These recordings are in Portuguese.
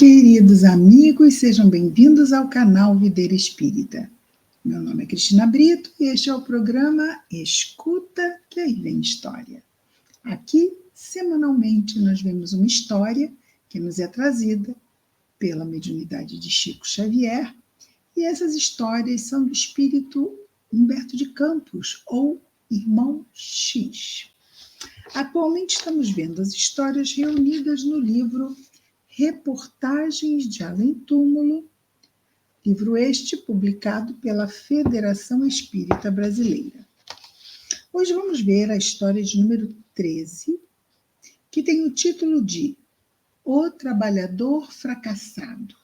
Queridos amigos, sejam bem-vindos ao canal Videira Espírita. Meu nome é Cristina Brito e este é o programa Escuta que aí vem história. Aqui, semanalmente, nós vemos uma história que nos é trazida pela mediunidade de Chico Xavier, e essas histórias são do espírito Humberto de Campos, ou Irmão X. Atualmente estamos vendo as histórias reunidas no livro Reportagens de Além Túmulo, livro este publicado pela Federação Espírita Brasileira. Hoje vamos ver a história de número 13, que tem o título de O Trabalhador Fracassado.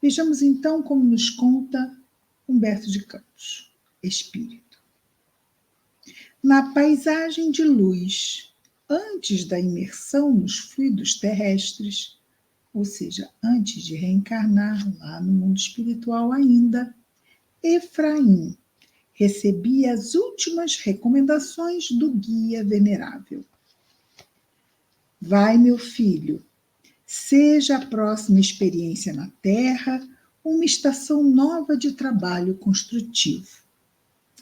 Vejamos então como nos conta Humberto de Campos, espírito. Na paisagem de luz, antes da imersão nos fluidos terrestres, ou seja, antes de reencarnar lá no mundo espiritual ainda, Efraim recebia as últimas recomendações do guia venerável. Vai, meu filho, seja a próxima experiência na Terra uma estação nova de trabalho construtivo.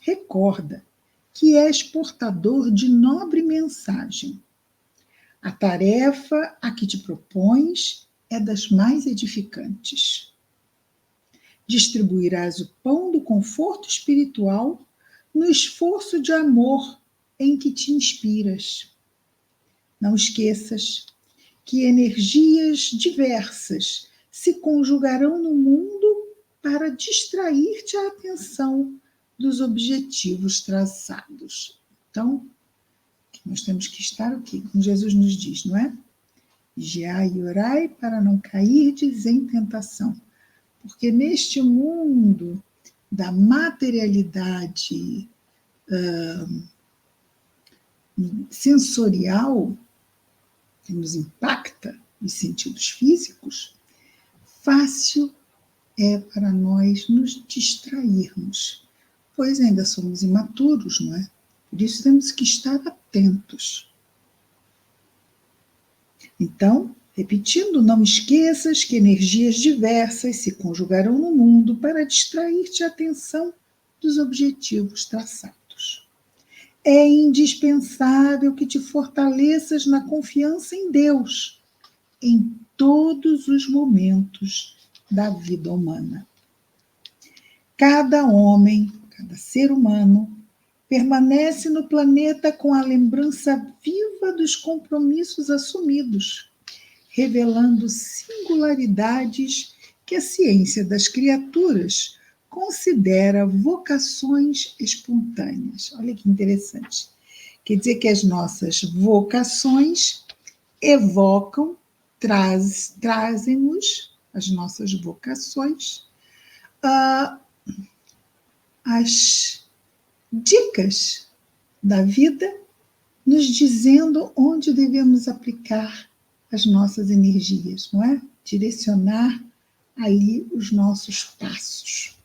Recorda que és portador de nobre mensagem. A tarefa a que te propões é das mais edificantes. Distribuirás o pão do conforto espiritual no esforço de amor em que te inspiras. Não esqueças que energias diversas se conjugarão no mundo para distrair-te a atenção dos objetivos traçados. Então, nós temos que estar o quê? Como Jesus nos diz, não é? Vigiai e orai para não cairdes em tentação. Porque neste mundo da materialidade sensorial, que nos impacta os sentidos físicos, fácil é para nós nos distrairmos, pois ainda somos imaturos, não é? Por isso temos que estar atentos. Então, repetindo, não esqueças que energias diversas se conjugarão no mundo para distrair-te a atenção dos objetivos traçados. É indispensável que te fortaleças na confiança em Deus, em todos os momentos da vida humana. Cada homem, cada ser humano, permanece no planeta com a lembrança viva dos compromissos assumidos, revelando singularidades que a ciência das criaturas considera vocações espontâneas. Olha que interessante. Quer dizer que as nossas vocações evocam, trazem-nos, as nossas vocações, as dicas da vida, nos dizendo onde devemos aplicar as nossas energias, não é? Direcionar ali os nossos passos.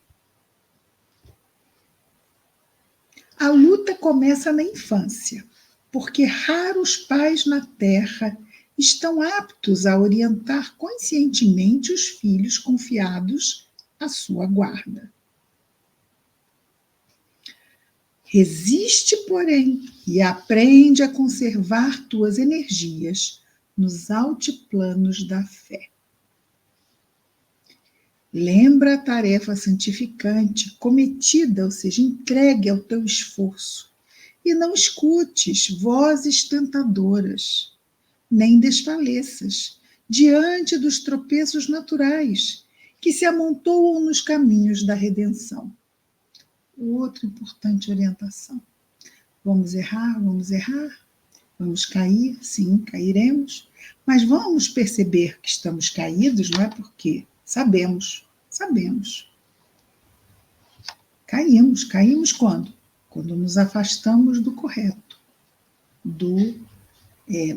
A luta começa na infância, porque raros pais na Terra estão aptos a orientar conscientemente os filhos confiados à sua guarda. Resiste, porém, e aprende a conservar tuas energias nos altiplanos da fé. Lembra a tarefa santificante cometida, ou seja, entregue ao teu esforço, e não escutes vozes tentadoras, nem desfaleças diante dos tropeços naturais que se amontoam nos caminhos da redenção. Outra importante orientação. Vamos errar, vamos cair, sim, cairemos, mas vamos perceber que estamos caídos, não é porque sabemos. Caímos quando? Quando nos afastamos do correto, do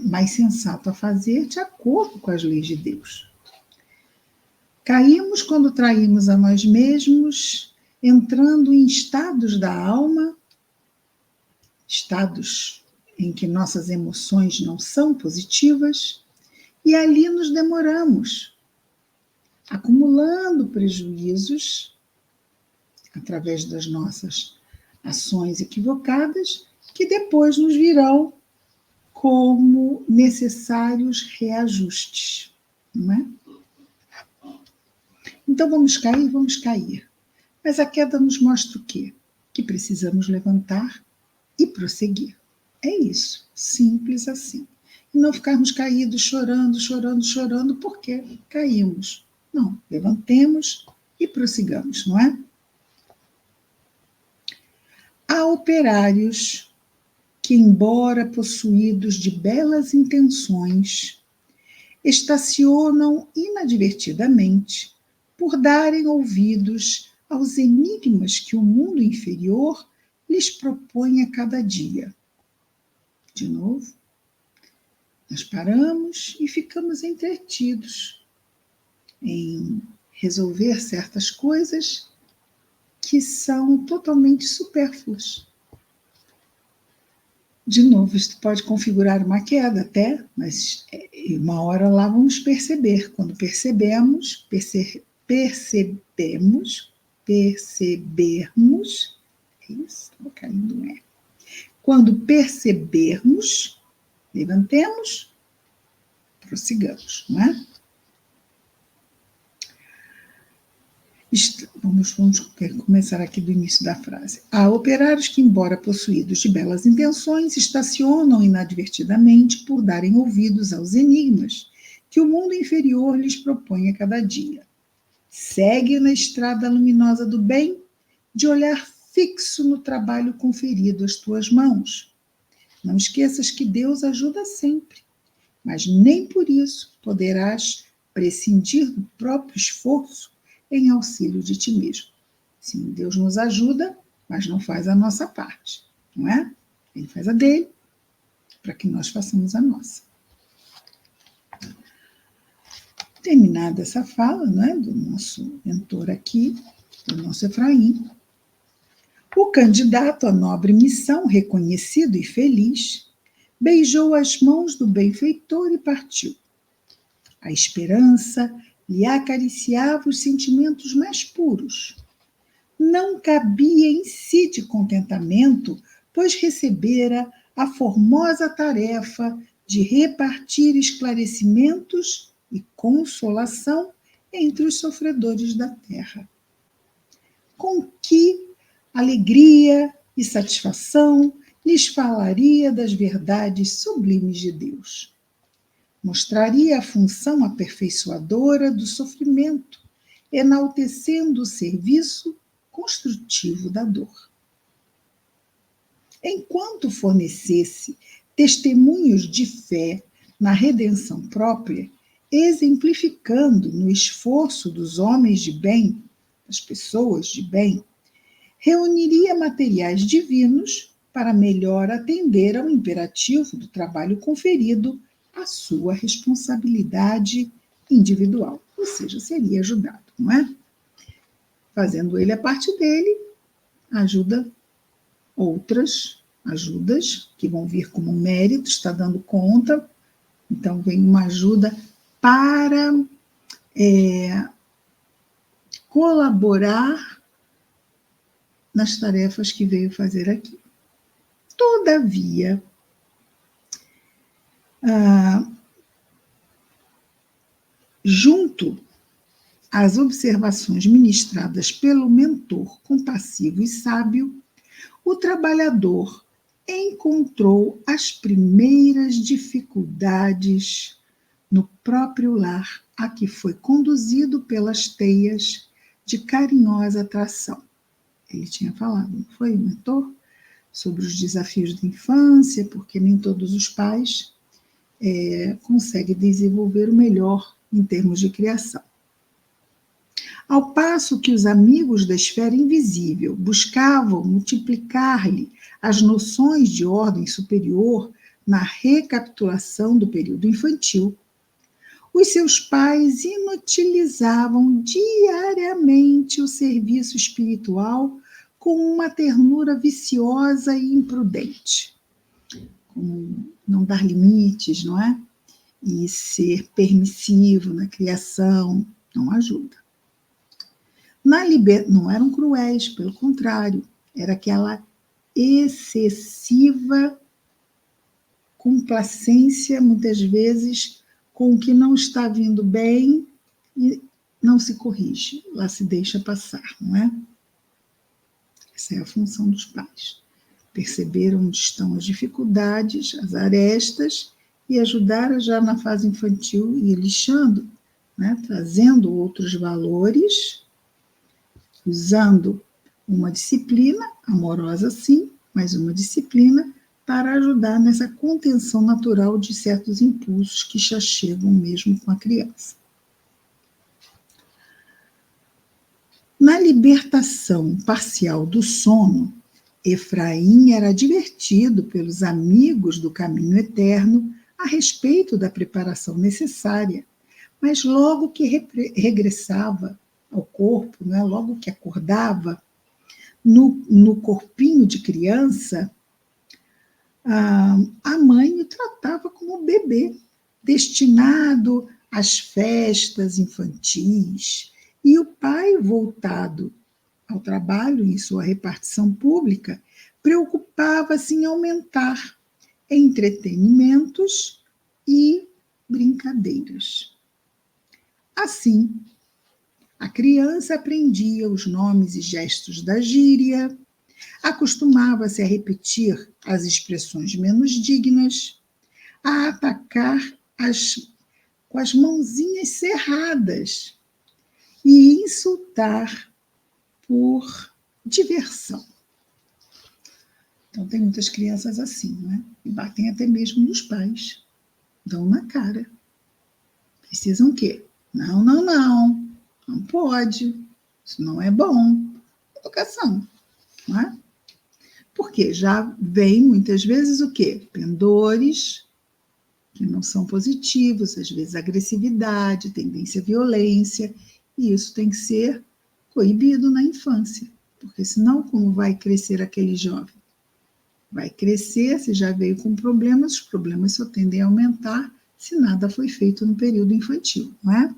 mais sensato a fazer de acordo com as leis de Deus. Caímos quando traímos a nós mesmos, entrando em estados da alma, estados em que nossas emoções não são positivas, E ali nos demoramos, acumulando prejuízos através das nossas ações equivocadas, que depois nos virão como necessários reajustes, não é? Então vamos cair. Mas a queda nos mostra o quê? Que precisamos levantar e prosseguir. É isso, simples assim. E não ficarmos caídos, chorando, porque caímos. Não, levantemos e prossigamos, não é? Há operários que, embora possuídos de belas intenções, estacionam inadvertidamente por darem ouvidos aos enigmas que o mundo inferior lhes propõe a cada dia. De novo, nós paramos e ficamos entretidos em resolver certas coisas que são totalmente supérfluas. De novo, isso pode configurar uma queda até, mas uma hora lá vamos perceber. Quando percebermos, é isso, estava caindo um R. Quando percebermos, levantemos, prossigamos, não é? Vamos começar aqui do início da frase. Há operários que, embora possuídos de belas intenções, estacionam inadvertidamente por darem ouvidos aos enigmas que o mundo inferior lhes propõe a cada dia. Segue na estrada luminosa do bem, de olhar fixo no trabalho conferido às tuas mãos. Não esqueças que Deus ajuda sempre, mas nem por isso poderás prescindir do próprio esforço em auxílio de ti mesmo. Sim, Deus nos ajuda, mas não faz a nossa parte, não é? Ele faz a dele, para que nós façamos a nossa. Terminada essa fala, não é, do nosso mentor aqui, do nosso Efraim, o candidato à nobre missão, reconhecido e feliz, beijou as mãos do benfeitor e partiu. A esperança lhe acariciava os sentimentos mais puros. Não cabia em si de contentamento, pois recebera a formosa tarefa de repartir esclarecimentos e consolação entre os sofredores da terra. Com que alegria e satisfação lhes falaria das verdades sublimes de Deus. Mostraria a função aperfeiçoadora do sofrimento, enaltecendo o serviço construtivo da dor. Enquanto fornecesse testemunhos de fé na redenção própria, exemplificando no esforço dos homens de bem, das pessoas de bem, reuniria materiais divinos para melhor atender ao imperativo do trabalho conferido à sua responsabilidade individual, ou seja, seria ajudado, não é? Fazendo ele a parte dele, ajuda outras ajudas que vão vir como mérito, está dando conta, então vem uma ajuda para colaborar nas tarefas que veio fazer aqui. Todavia, junto às observações ministradas pelo mentor compassivo e sábio, o trabalhador encontrou as primeiras dificuldades no próprio lar a que foi conduzido pelas teias de carinhosa atração. Ele tinha falado, não foi, o mentor? Sobre os desafios da infância, porque nem todos os pais conseguem desenvolver o melhor em termos de criação. Ao passo que os amigos da esfera invisível buscavam multiplicar-lhe as noções de ordem superior na recapitulação do período infantil, os seus pais inutilizavam diariamente o serviço espiritual com uma ternura viciosa e imprudente. Como não dar limites, não é? e ser permissivo na criação não ajuda. Não eram cruéis, pelo contrário, era aquela excessiva complacência, muitas vezes, com o que não está vindo bem e não se corrige, lá se deixa passar, não é? Essa é a função dos pais. Perceber onde estão as dificuldades, as arestas, e ajudar já na fase infantil e ir lixando, né? Trazendo outros valores, usando uma disciplina, amorosa sim, mas uma disciplina para ajudar nessa contenção natural de certos impulsos que já chegam mesmo com a criança. Na libertação parcial do sono, Efraim era advertido pelos amigos do caminho eterno a respeito da preparação necessária, mas logo que regressava ao corpo, né, logo que acordava, no corpinho de criança, a mãe o tratava como bebê, destinado às festas infantis, e o pai, voltado ao trabalho em sua repartição pública, preocupava-se em aumentar entretenimentos e brincadeiras. Assim, a criança aprendia os nomes e gestos da gíria, acostumava-se a repetir as expressões menos dignas, a atacar com as mãozinhas cerradas e insultar por diversão. Então, tem muitas crianças assim, né? E batem até mesmo nos pais, dão na cara. Precisam o quê? Não pode, isso não é bom. Educação, não é? Porque já vem muitas vezes o quê? Pendores, que não são positivos, às vezes agressividade, tendência à violência, e isso tem que ser coibido na infância, porque senão como vai crescer aquele jovem? Vai crescer, se já veio com problemas, os problemas só tendem a aumentar se nada foi feito no período infantil, não é?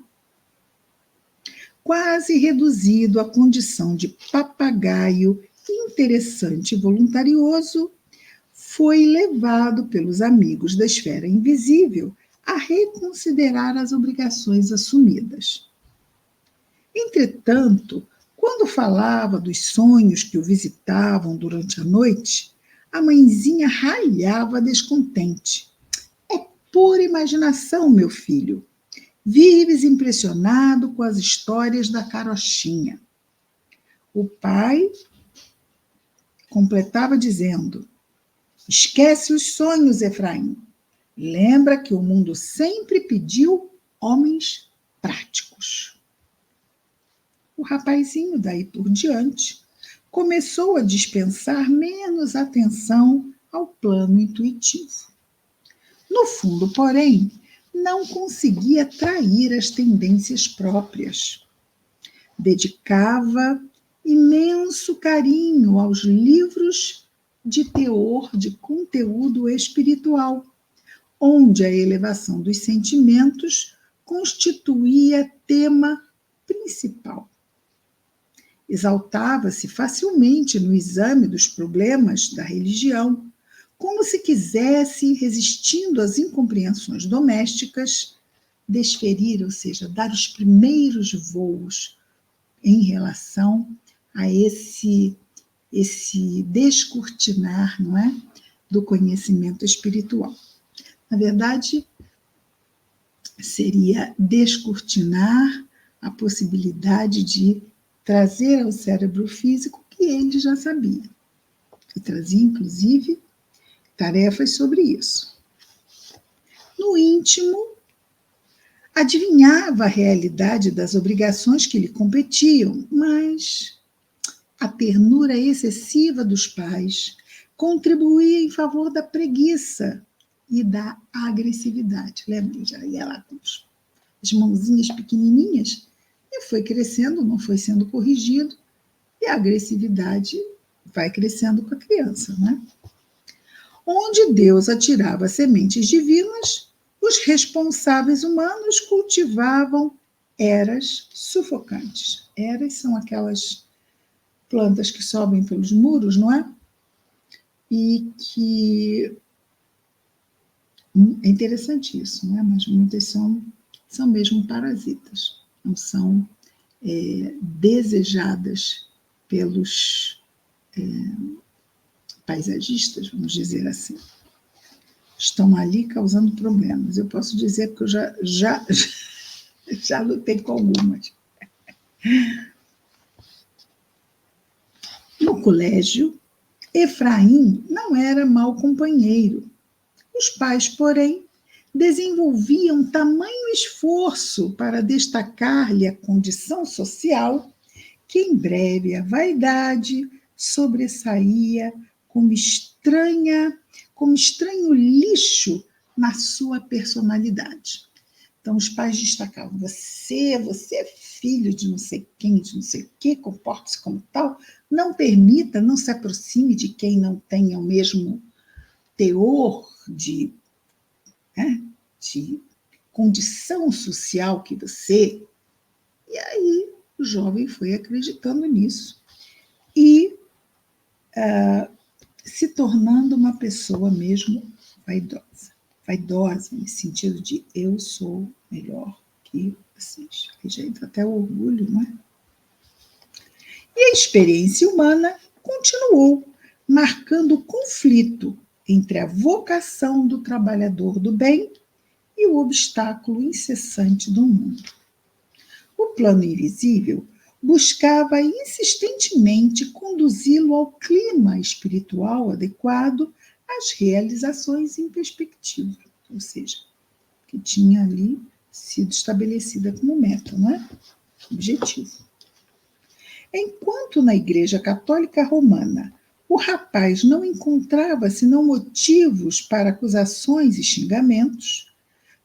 Quase reduzido à condição de papagaio interessante e voluntarioso, foi levado pelos amigos da esfera invisível a reconsiderar as obrigações assumidas. Entretanto, quando falava dos sonhos que o visitavam durante a noite, a mãezinha ralhava descontente. É pura imaginação, meu filho. Vives impressionado com as histórias da carochinha. O pai completava dizendo: esquece os sonhos, Efraim. Lembra que o mundo sempre pediu homens práticos. O rapazinho, daí por diante, começou a dispensar menos atenção ao plano intuitivo. No fundo, porém, não conseguia trair as tendências próprias. Dedicava imenso carinho aos livros de teor, de conteúdo espiritual, onde a elevação dos sentimentos constituía tema principal. Exaltava-se facilmente no exame dos problemas da religião, como se quisesse, resistindo às incompreensões domésticas, desferir, ou seja, dar os primeiros voos em relação a esse descortinar, não é, do conhecimento espiritual. Na verdade, seria descortinar a possibilidade de trazer ao cérebro físico que ele já sabia. E trazia, inclusive, tarefas sobre isso. No íntimo, adivinhava a realidade das obrigações que lhe competiam, mas a ternura excessiva dos pais contribuía em favor da preguiça e da agressividade. Lembra? Já ia lá com as mãozinhas pequenininhas e foi crescendo, não foi sendo corrigido, e a agressividade vai crescendo com a criança, né? Onde Deus atirava sementes divinas, Os responsáveis humanos cultivavam eras sufocantes. Eras são aquelas plantas que sobem pelos muros, não é? E que é interessante isso, não é? Mas muitas são mesmo parasitas, não são desejadas pelos paisagistas, vamos dizer assim. Estão ali causando problemas. Eu posso dizer que eu já lutei com algumas. No colégio, Efraim não era mau companheiro. Os pais, porém, desenvolviam tamanho esforço para destacar-lhe a condição social que em breve a vaidade sobressaía como estranho lixo na sua personalidade. Então, os pais destacavam: você é filho de não sei quem, de não sei o quê, comporte-se como tal, não permita, não se aproxime de quem não tenha o mesmo teor de condição social que você. E aí o jovem foi acreditando nisso e se tornando uma pessoa mesmo vaidosa. Vaidosa no sentido de eu sou melhor que vocês. Aí já entra até o orgulho, não é? E a experiência humana continuou, marcando o conflito entre a vocação do trabalhador do bem e o obstáculo incessante do mundo. O plano invisível buscava insistentemente conduzi-lo ao clima espiritual adequado às realizações em perspectiva, ou seja, que tinha ali sido estabelecida como meta, não é? Objetivo. Enquanto na Igreja Católica Romana o rapaz não encontrava senão motivos para acusações e xingamentos,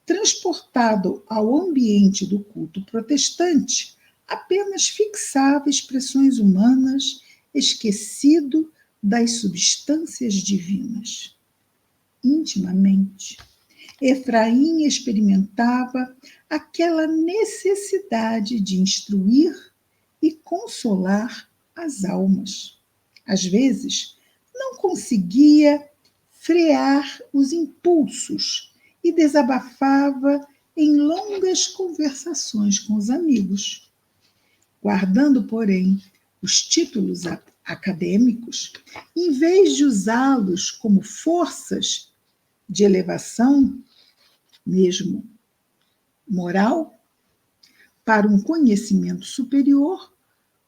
transportado ao ambiente do culto protestante, apenas fixava expressões humanas, esquecido das substâncias divinas. Intimamente, Efraim experimentava aquela necessidade de instruir e consolar as almas. Às vezes, não conseguia frear os impulsos e desabafava em longas conversações com os amigos. Guardando, porém, os títulos acadêmicos, em vez de usá-los como forças de elevação, mesmo moral, para um conhecimento superior,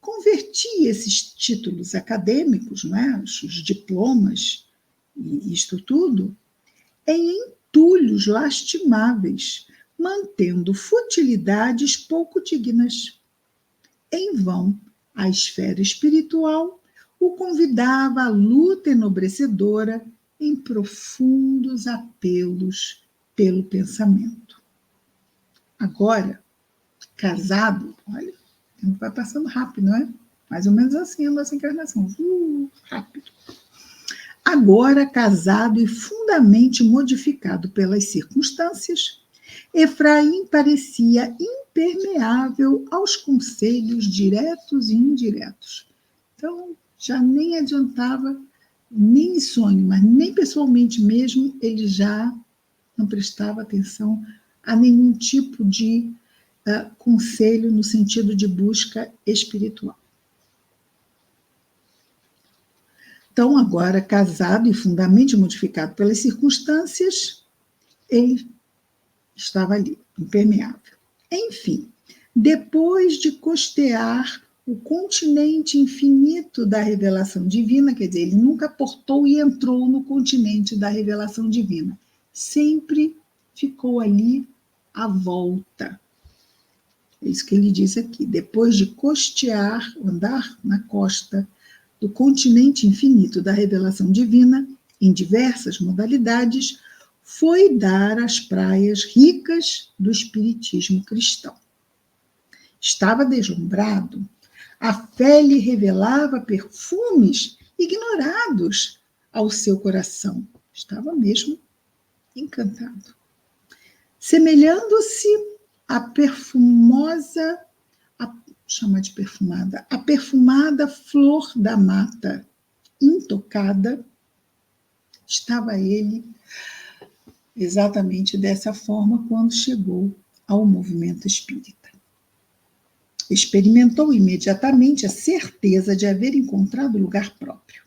convertia esses títulos acadêmicos, né, os diplomas e isto tudo, em entulhos lastimáveis, mantendo futilidades pouco dignas. Em vão, a esfera espiritual o convidava à luta enobrecedora em profundos apelos pelo pensamento. Agora, casado, olha, o tempo vai passando rápido, não é? Mais ou menos assim a nossa encarnação, rápido. Agora casado e fundamente modificado pelas circunstâncias, Efraim parecia impermeável aos conselhos diretos e indiretos. Então, já nem adiantava, nem em sonho, mas nem pessoalmente mesmo, ele já não prestava atenção a nenhum tipo de conselho no sentido de busca espiritual. Então, agora casado e fundamente modificado pelas circunstâncias, ele estava ali, impermeável. Enfim, depois de costear o continente infinito da revelação divina, quer dizer, ele nunca portou e entrou no continente da revelação divina, sempre ficou ali à volta. É isso que ele diz aqui. Depois de costear, andar na costa do continente infinito da revelação divina, em diversas modalidades, foi dar às praias ricas do espiritismo cristão. Estava deslumbrado. A fé lhe revelava perfumes ignorados ao seu coração. Estava mesmo encantado. semelhando-se à perfumosa, chama de perfumada, a perfumada flor da mata, intocada, estava ele exatamente dessa forma quando chegou ao movimento espírita. Experimentou imediatamente a certeza de haver encontrado lugar próprio.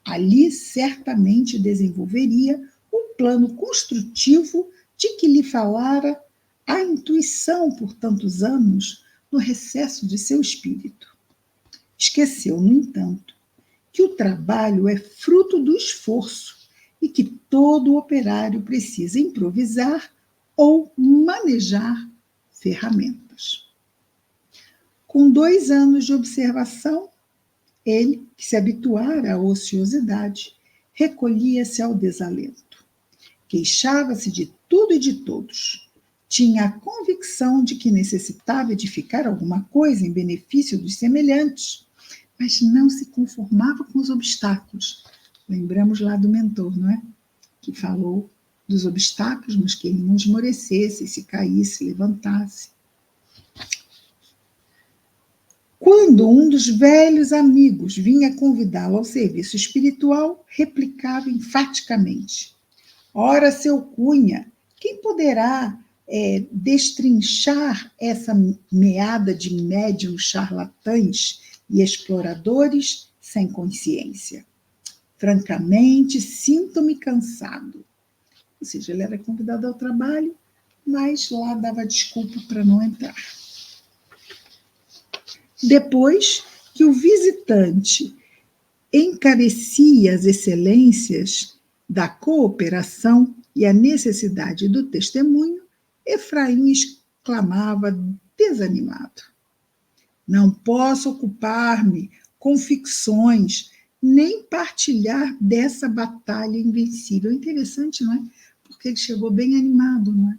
Ali certamente desenvolveria o plano construtivo de que lhe falara a intuição por tantos anos no recesso de seu espírito. Esqueceu, no entanto, que o trabalho é fruto do esforço e que todo operário precisa improvisar ou manejar ferramentas. Com 2 anos de observação, ele, que se habituara à ociosidade, recolhia-se ao desalento. Queixava-se de tudo e de todos. Tinha a convicção de que necessitava edificar alguma coisa em benefício dos semelhantes, mas não se conformava com os obstáculos. Lembramos lá do mentor, não é? Que falou dos obstáculos, mas que ele não esmorecesse, se caísse, levantasse. Quando um dos velhos amigos vinha convidá-lo ao serviço espiritual, replicava enfaticamente: ora, seu Cunha, quem poderá destrinchar essa meada de médiuns charlatães e exploradores sem consciência? Francamente, sinto-me cansado. Ou seja, ele era convidado ao trabalho, mas lá dava desculpa para não entrar. Depois que o visitante encarecia as excelências da cooperação e a necessidade do testemunho, Efraim exclamava desanimado: não posso ocupar-me com ficções, nem partilhar dessa batalha invencível. É interessante, não é? Porque ele chegou bem animado, não é?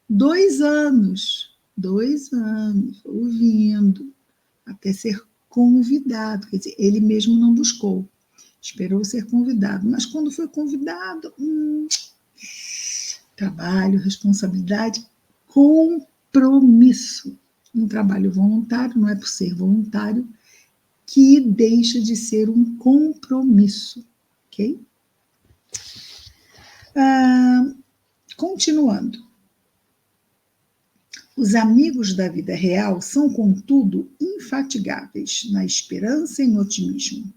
2 anos, ouvindo, até ser convidado. Quer dizer, ele mesmo não buscou, esperou ser convidado. Mas quando foi convidado, trabalho, responsabilidade, compromisso. Um trabalho voluntário, não é por ser voluntário que deixa de ser um compromisso, ok? Continuando. Os amigos da vida real são, contudo, infatigáveis na esperança e no otimismo.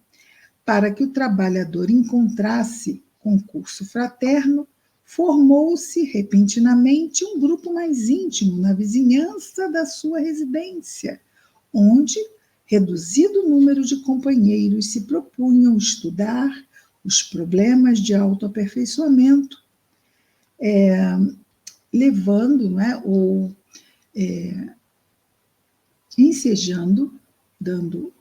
Para que o trabalhador encontrasse concurso fraterno, formou-se repentinamente um grupo mais íntimo na vizinhança da sua residência, onde reduzido número de companheiros se propunham estudar os problemas de autoaperfeiçoamento, levando, não é, ou ensejando, dando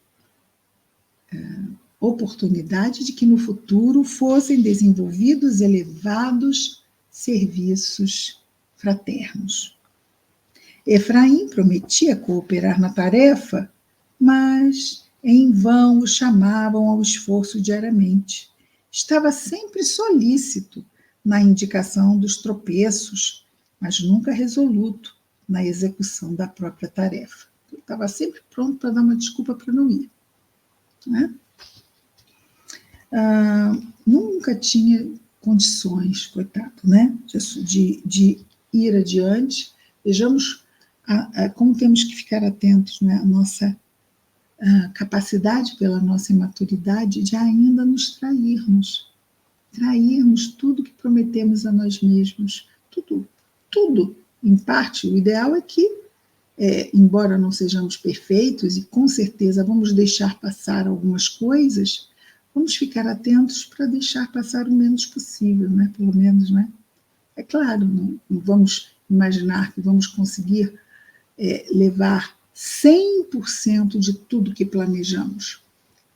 oportunidade de que no futuro fossem desenvolvidos elevados serviços fraternos. Efraim prometia cooperar na tarefa, mas em vão o chamavam ao esforço diariamente. Estava sempre solícito na indicação dos tropeços, mas nunca resoluto na execução da própria tarefa. Ele estava sempre pronto para dar uma desculpa para não ir. Né? Nunca tinha condições, coitado, né, de ir adiante. Vejamos como temos que ficar atentos, né, a nossa capacidade, pela nossa imaturidade, de ainda nos trairmos tudo que prometemos a nós mesmos, tudo, em parte. O ideal é que, embora não sejamos perfeitos, e com certeza vamos deixar passar algumas coisas, vamos ficar atentos para deixar passar o menos possível, né? Pelo menos, né? É claro, não vamos imaginar que vamos conseguir levar 100% de tudo que planejamos.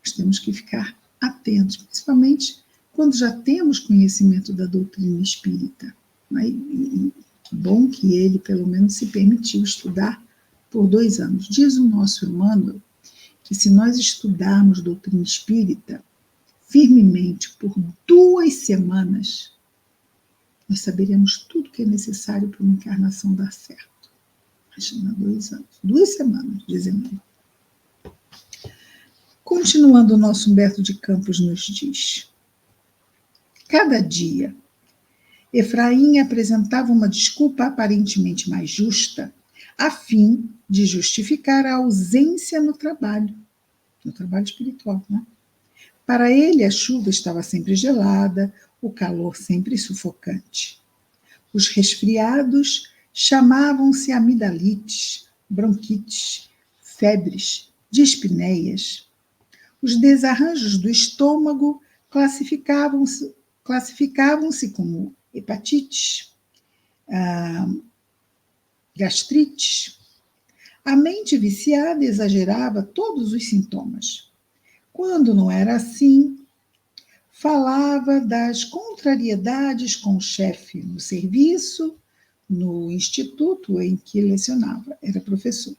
Nós temos que ficar atentos, principalmente quando já temos conhecimento da doutrina espírita. Né? E bom que ele, pelo menos, se permitiu estudar por 2 anos. Diz o nosso Emmanuel que se nós estudarmos doutrina espírita firmemente por 2 semanas, nós saberemos tudo que é necessário para uma encarnação dar certo. Imagina, 2 anos, 2 semanas, dizendo. Continuando, o nosso Humberto de Campos nos diz: cada dia, Efraim apresentava uma desculpa aparentemente mais justa, a fim de justificar a ausência no trabalho espiritual, né? Para ele, a chuva estava sempre gelada, o calor sempre sufocante. Os resfriados chamavam-se amidalites, bronquites, febres, dispneias. Os desarranjos do estômago classificavam-se como hepatites, gastrites. A mente viciada exagerava todos os sintomas. Quando não era assim, falava das contrariedades com o chefe no serviço, no instituto em que lecionava, era professor.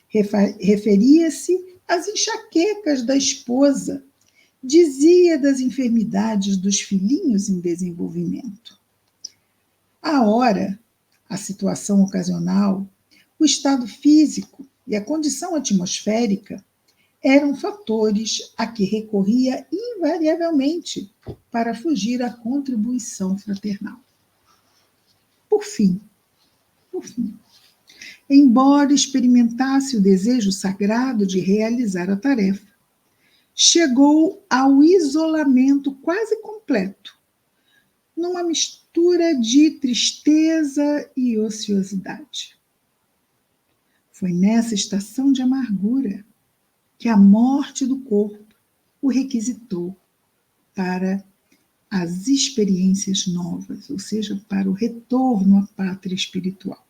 Referia-se às enxaquecas da esposa, dizia das enfermidades dos filhinhos em desenvolvimento. A hora, a situação ocasional, o estado físico e a condição atmosférica eram fatores a que recorria invariavelmente para fugir à contribuição fraternal. Por fim, embora experimentasse o desejo sagrado de realizar a tarefa, chegou ao isolamento quase completo, numa mistura de tristeza e ociosidade. Foi nessa estação de amargura que a morte do corpo o requisitou para as experiências novas, ou seja, para o retorno à pátria espiritual.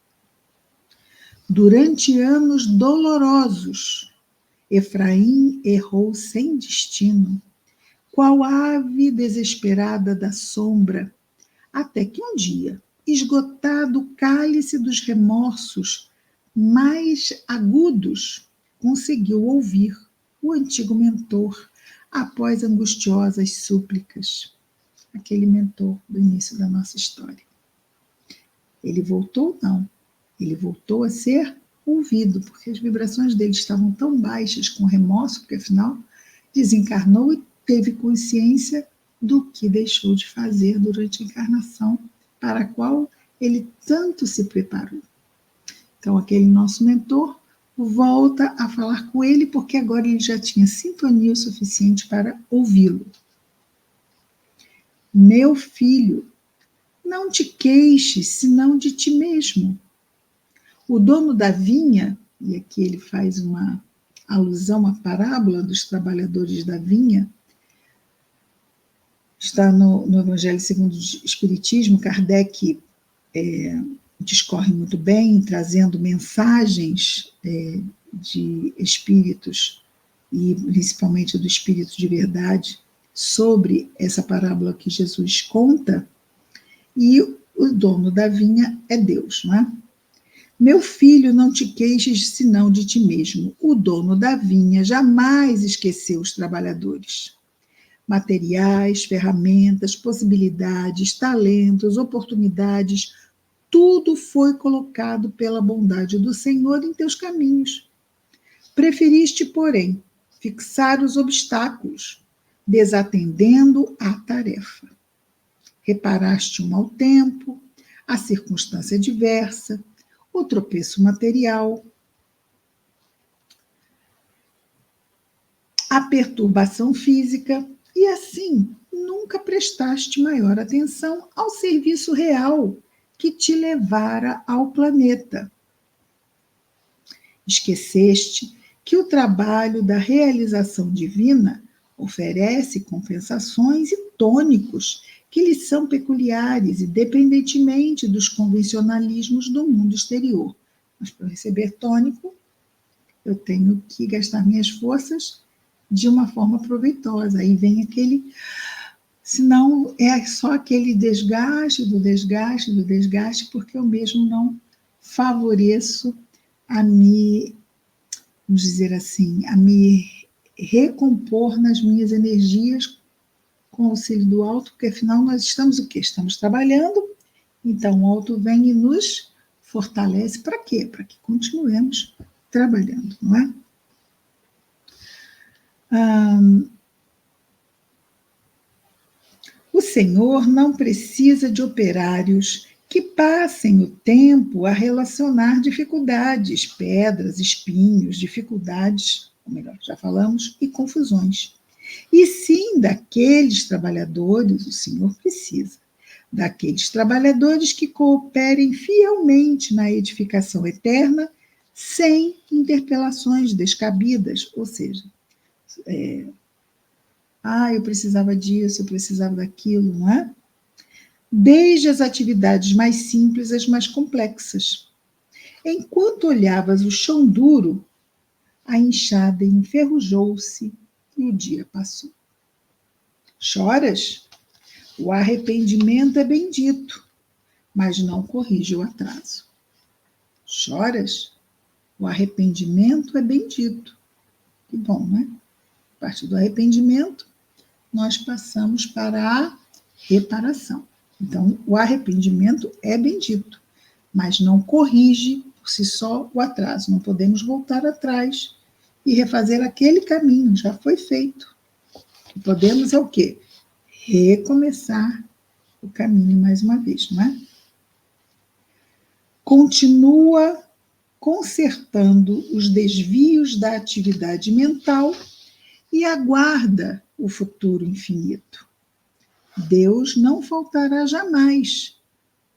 Durante anos dolorosos, Efraim errou sem destino, qual ave desesperada da sombra, até que um dia, esgotado o cálice dos remorsos mais agudos, conseguiu ouvir o antigo mentor após angustiosas súplicas. Aquele mentor do início da nossa história. Ele voltou? Não. Ele voltou a ser ouvido, porque as vibrações dele estavam tão baixas com remorso, porque afinal desencarnou e teve consciência do que deixou de fazer durante a encarnação, para a qual ele tanto se preparou. Então, aquele nosso mentor volta a falar com ele, porque agora ele já tinha sintonia o suficiente para ouvi-lo. Meu filho, não te queixes, senão de ti mesmo. O dono da vinha, e aqui ele faz uma alusão à parábola dos trabalhadores da vinha, está no Evangelho segundo o Espiritismo. Kardec discorre muito bem, trazendo mensagens de espíritos, e principalmente do Espírito de Verdade, sobre essa parábola que Jesus conta, e o dono da vinha é Deus, não é? Meu filho, não te queixes senão de ti mesmo. O dono da vinha jamais esqueceu os trabalhadores. Materiais, ferramentas, possibilidades, talentos, oportunidades, tudo foi colocado pela bondade do Senhor em teus caminhos. Preferiste, porém, fixar os obstáculos, desatendendo a tarefa. Reparaste o mau tempo, a circunstância adversa, o tropeço material, a perturbação física, e assim nunca prestaste maior atenção ao serviço real que te levara ao planeta. Esqueceste que o trabalho da realização divina oferece compensações e tônicos que lhes são peculiares, independentemente dos convencionalismos do mundo exterior. Mas para receber tônico, eu tenho que gastar minhas forças de uma forma proveitosa. Aí vem aquele... Senão é só aquele desgaste, porque eu mesmo não favoreço a me, vamos dizer assim, a me recompor nas minhas energias com o auxílio do alto, porque afinal nós estamos o quê? Estamos trabalhando, então o alto vem e nos fortalece para quê? Para que continuemos trabalhando, não é? O Senhor não precisa de operários que passem o tempo a relacionar dificuldades, pedras, espinhos, dificuldades, ou melhor, já falamos, e confusões. E sim daqueles trabalhadores, o Senhor precisa, daqueles trabalhadores que cooperem fielmente na edificação eterna, sem interpelações descabidas, ou seja, eu precisava disso, eu precisava daquilo, não é? Desde as atividades mais simples às mais complexas. Enquanto olhavas o chão duro, a enxada enferrujou-se e o dia passou. Choras? O arrependimento é bendito, mas não corrige o atraso. Choras? O arrependimento é bendito. Que bom, né? A partir do arrependimento, nós passamos para a reparação. Então, o arrependimento é bendito, mas não corrige por si só o atraso. Não podemos voltar atrás e refazer aquele caminho, já foi feito. O que podemos é o quê? Recomeçar o caminho mais uma vez, não é? Continua consertando os desvios da atividade mental e aguarda o futuro infinito. Deus não faltará jamais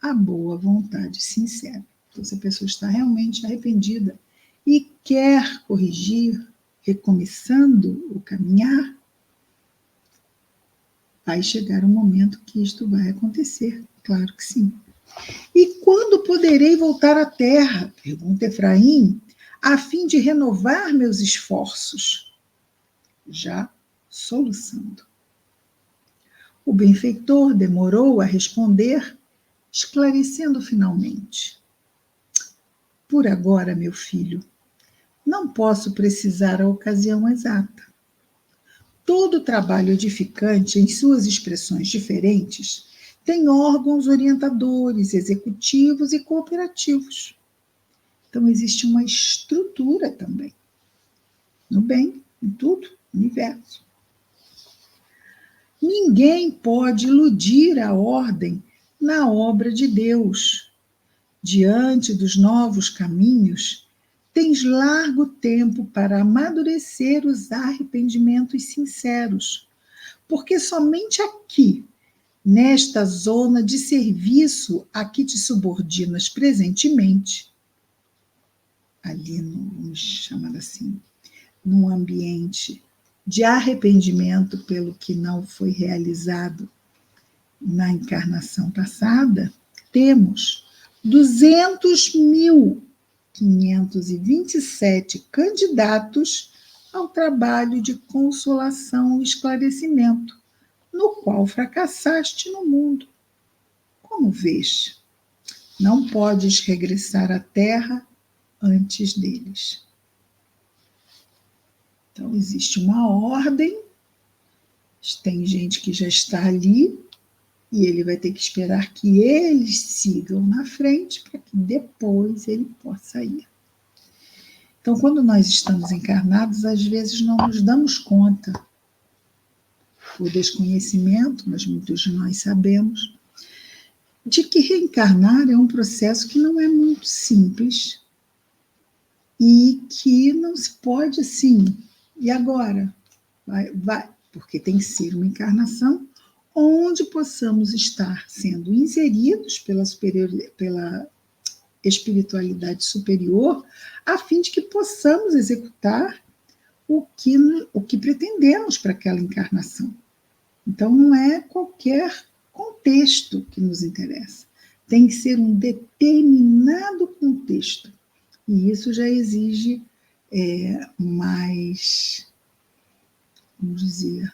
à boa vontade sincera. Então, se a pessoa está realmente arrependida e quer corrigir, recomeçando o caminhar, vai chegar um momento que isto vai acontecer, claro que sim. E quando poderei voltar à terra? Pergunta Efraim, a fim de renovar meus esforços. Já soluçando. O benfeitor demorou a responder, esclarecendo finalmente. Por agora, meu filho, não posso precisar a ocasião exata. Todo trabalho edificante, em suas expressões diferentes, tem órgãos orientadores, executivos e cooperativos. Então, existe uma estrutura também, no bem, em tudo, no universo. Ninguém pode iludir a ordem na obra de Deus. Diante dos novos caminhos, tens largo tempo para amadurecer os arrependimentos sinceros, porque somente aqui, nesta zona de serviço a que te subordinas presentemente, ali, vamos chamar assim, num ambiente de arrependimento pelo que não foi realizado na encarnação passada, temos 200.527 candidatos ao trabalho de consolação e esclarecimento, no qual fracassaste no mundo. Como vês, não podes regressar à Terra antes deles. Então, existe uma ordem, tem gente que já está ali, e ele vai ter que esperar que eles sigam na frente para que depois ele possa ir. Então, quando nós estamos encarnados, às vezes não nos damos conta, por desconhecimento, mas muitos de nós sabemos, de que reencarnar é um processo que não é muito simples e que não se pode assim, e agora? Vai, porque tem que ser uma encarnação onde possamos estar sendo inseridos pela espiritualidade superior, a fim de que possamos executar o que pretendemos para aquela encarnação. Então, não é qualquer contexto que nos interessa. Tem que ser um determinado contexto. E isso já exige mais, vamos dizer,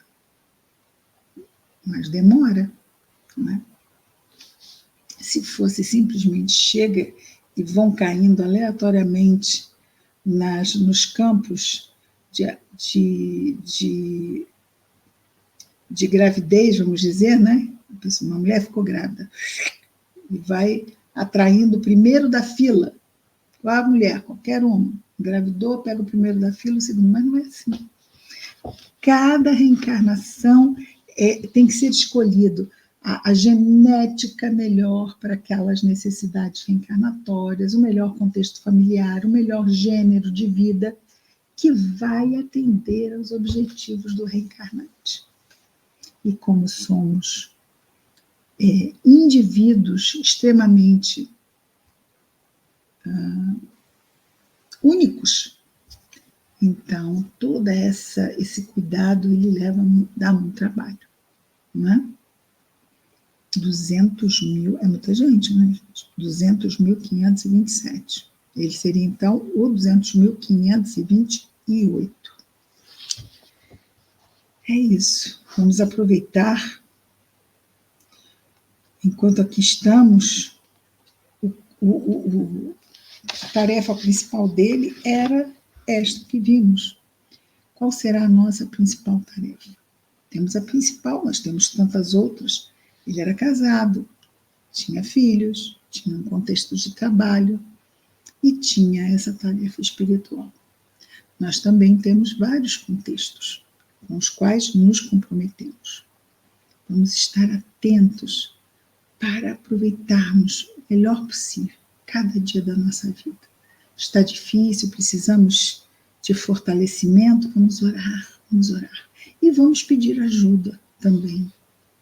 mais demora, né? Se fosse simplesmente chega e vão caindo aleatoriamente nos campos de de gravidez, vamos dizer, né? Uma mulher ficou grávida e vai atraindo o primeiro da fila. Qual a mulher? Qualquer uma. Engravidou, pega o primeiro da fila, o segundo. Mas não é assim. Cada reencarnação tem que ser escolhido a genética melhor para aquelas necessidades reencarnatórias, o melhor contexto familiar, o melhor gênero de vida que vai atender aos objetivos do reencarnante. E como somos indivíduos extremamente únicos, então todo esse cuidado ele dá muito trabalho, né? 200 mil é muita gente, né, gente? 200.527. Ele seria então o 200.528. É isso. Vamos aproveitar. Enquanto aqui estamos, a tarefa principal dele era esta que vimos. Qual será a nossa principal tarefa? Temos a principal, nós temos tantas outras. Ele era casado, tinha filhos, tinha um contexto de trabalho e tinha essa tarefa espiritual. Nós também temos vários contextos com os quais nos comprometemos. Vamos estar atentos para aproveitarmos o melhor possível cada dia da nossa vida. Está difícil, precisamos de fortalecimento, vamos orar. E vamos pedir ajuda também.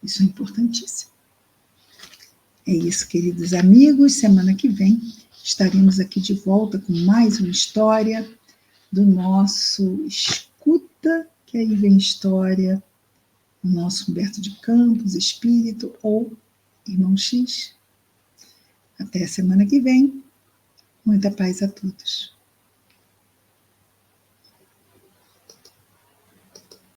Isso é importantíssimo. É isso, queridos amigos. Semana que vem estaremos aqui de volta com mais uma história do nosso Escuta, que aí vem história, o nosso Humberto de Campos, Espírito ou Irmão X. Até a semana que vem. Muita paz a todos.